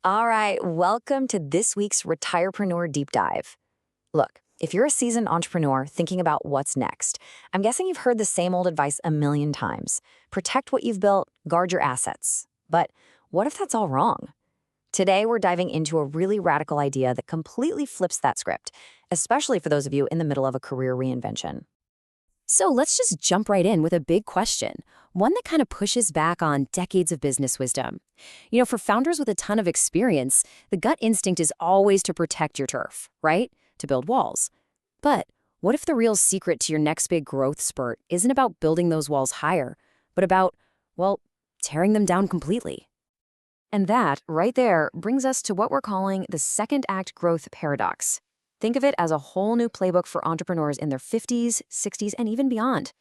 All right, welcome to this week's Retirepreneur Deep Dive. Look, if you're a seasoned entrepreneur thinking about what's next, I'm guessing you've heard the same old advice a million times. Protect what you've built, guard your assets. But what if that's all wrong? Today, we're diving into a really radical idea that completely flips that script, especially for those of you in the middle of a career reinvention. So let's just jump right in with a big question, one that kind of pushes back on decades of business wisdom. For founders with a ton of experience, the gut instinct is always to protect your turf, right? To build walls. But what if the real secret to your next big growth spurt isn't about building those walls higher, but about, well, tearing them down completely? And that, right there, brings us to what we're calling the second act growth paradox. Think of it as a whole new playbook for entrepreneurs in their 50s, 60s, and even beyond.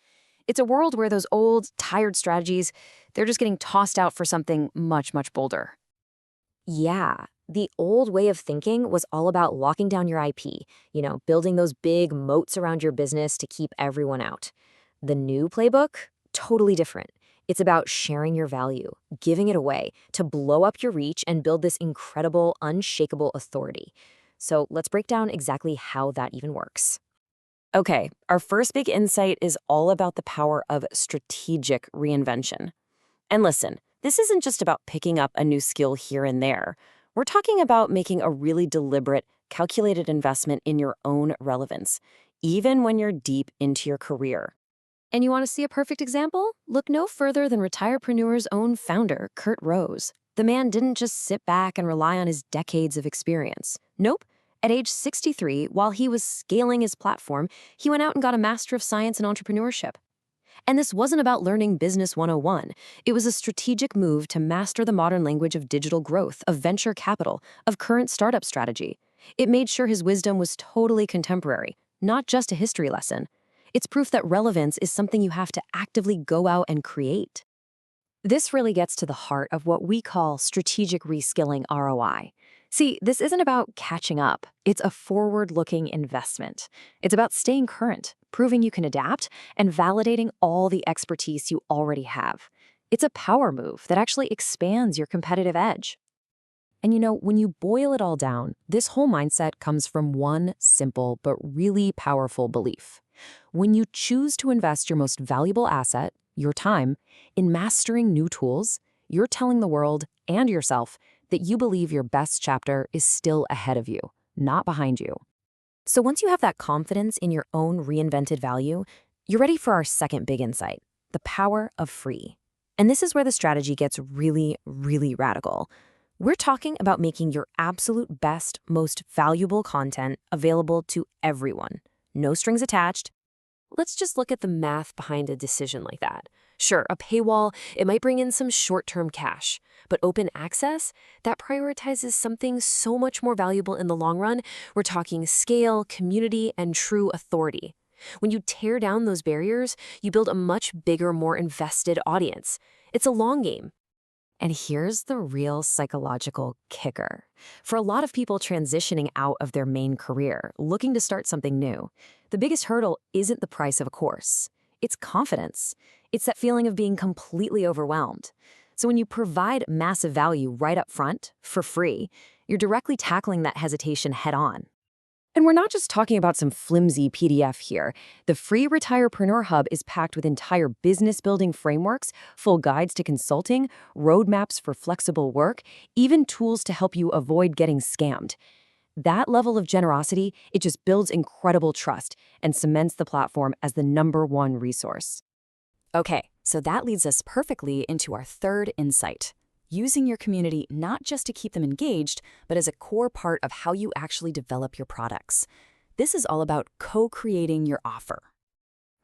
It's a world where those old, tired strategies, they're just getting tossed out for something much, much bolder. Yeah, the old way of thinking was all about locking down your IP, building those big moats around your business to keep everyone out. The new playbook, totally different. It's about sharing your value, giving it away to blow up your reach and build this incredible, unshakable authority. So let's break down exactly how that even works. Okay, our first big insight is all about the power of strategic reinvention. And listen, this isn't just about picking up a new skill here and there. We're talking about making a really deliberate, calculated investment in your own relevance, even when you're deep into your career. And you want to see a perfect example? Look no further than Retirepreneur's own founder, Curt Roese. The man didn't just sit back and rely on his decades of experience. Nope. At age 63, while he was scaling his platform, he went out and got a Master of Science in Entrepreneurship. And this wasn't about learning Business 101. It was a strategic move to master the modern language of digital growth, of venture capital, of current startup strategy. It made sure his wisdom was totally contemporary, not just a history lesson. It's proof that relevance is something you have to actively go out and create. This really gets to the heart of what we call strategic reskilling ROI. See, this isn't about catching up. It's a forward-looking investment. It's about staying current, proving you can adapt, and validating all the expertise you already have. It's a power move that actually expands your competitive edge. And when you boil it all down, this whole mindset comes from one simple but really powerful belief. When you choose to invest your most valuable asset, your time, in mastering new tools, you're telling the world and yourself that you believe your best chapter is still ahead of you, not behind you. So once you have that confidence in your own reinvented value, you're ready for our second big insight, the power of free. And this is where the strategy gets really, really radical. We're talking about making your absolute best, most valuable content available to everyone. No strings attached. Let's just look at the math behind a decision like that. Sure, a paywall, it might bring in some short-term cash, but open access, that prioritizes something so much more valuable in the long run. We're talking scale, community, and true authority. When you tear down those barriers, you build a much bigger, more invested audience. It's a long game. And here's the real psychological kicker. For a lot of people transitioning out of their main career, looking to start something new, the biggest hurdle isn't the price of a course. It's confidence. It's that feeling of being completely overwhelmed. So when you provide massive value right up front, for free, you're directly tackling that hesitation head on. And we're not just talking about some flimsy PDF here. The free Retirepreneur Hub is packed with entire business-building frameworks, full guides to consulting, roadmaps for flexible work, even tools to help you avoid getting scammed. That level of generosity, it just builds incredible trust and cements the platform as the #1 resource. Okay, so that leads us perfectly into our third insight. Using your community not just to keep them engaged, but as a core part of how you actually develop your products. This is all about co-creating your offer.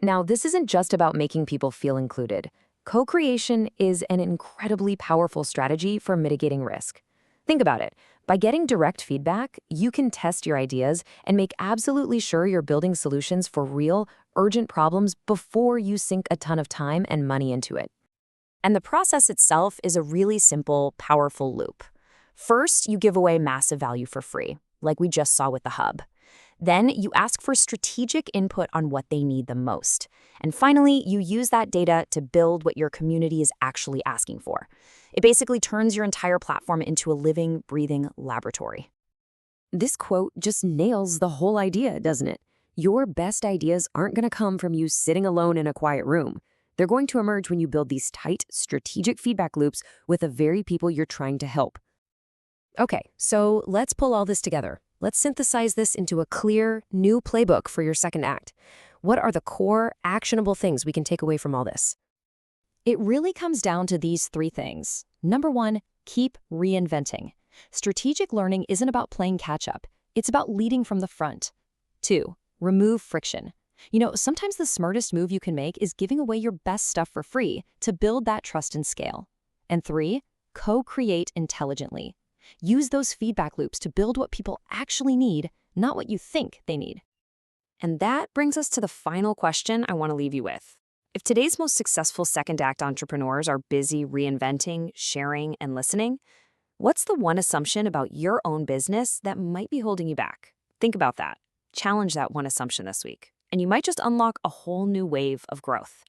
Now, this isn't just about making people feel included. Co-creation is an incredibly powerful strategy for mitigating risk. Think about it. By getting direct feedback, you can test your ideas and make absolutely sure you're building solutions for real, urgent problems before you sink a ton of time and money into it. And the process itself is a really simple, powerful loop. First, you give away massive value for free, like we just saw with the hub. Then you ask for strategic input on what they need the most. And finally, you use that data to build what your community is actually asking for. It basically turns your entire platform into a living, breathing laboratory. This quote just nails the whole idea, doesn't it? Your best ideas aren't going to come from you sitting alone in a quiet room. They're going to emerge when you build these tight, strategic feedback loops with the very people you're trying to help. Okay, so let's pull all this together. Let's synthesize this into a clear, new playbook for your second act. What are the core, actionable things we can take away from all this? It really comes down to these three things. Number one, keep reinventing. Strategic learning isn't about playing catch-up. It's about leading from the front. 2, remove friction. Sometimes the smartest move you can make is giving away your best stuff for free to build that trust and scale. And 3, co-create intelligently. Use those feedback loops to build what people actually need, not what you think they need. And that brings us to the final question I want to leave you with. If today's most successful second act entrepreneurs are busy reinventing, sharing, and listening, what's the one assumption about your own business that might be holding you back? Think about that. Challenge that one assumption this week, and you might just unlock a whole new wave of growth.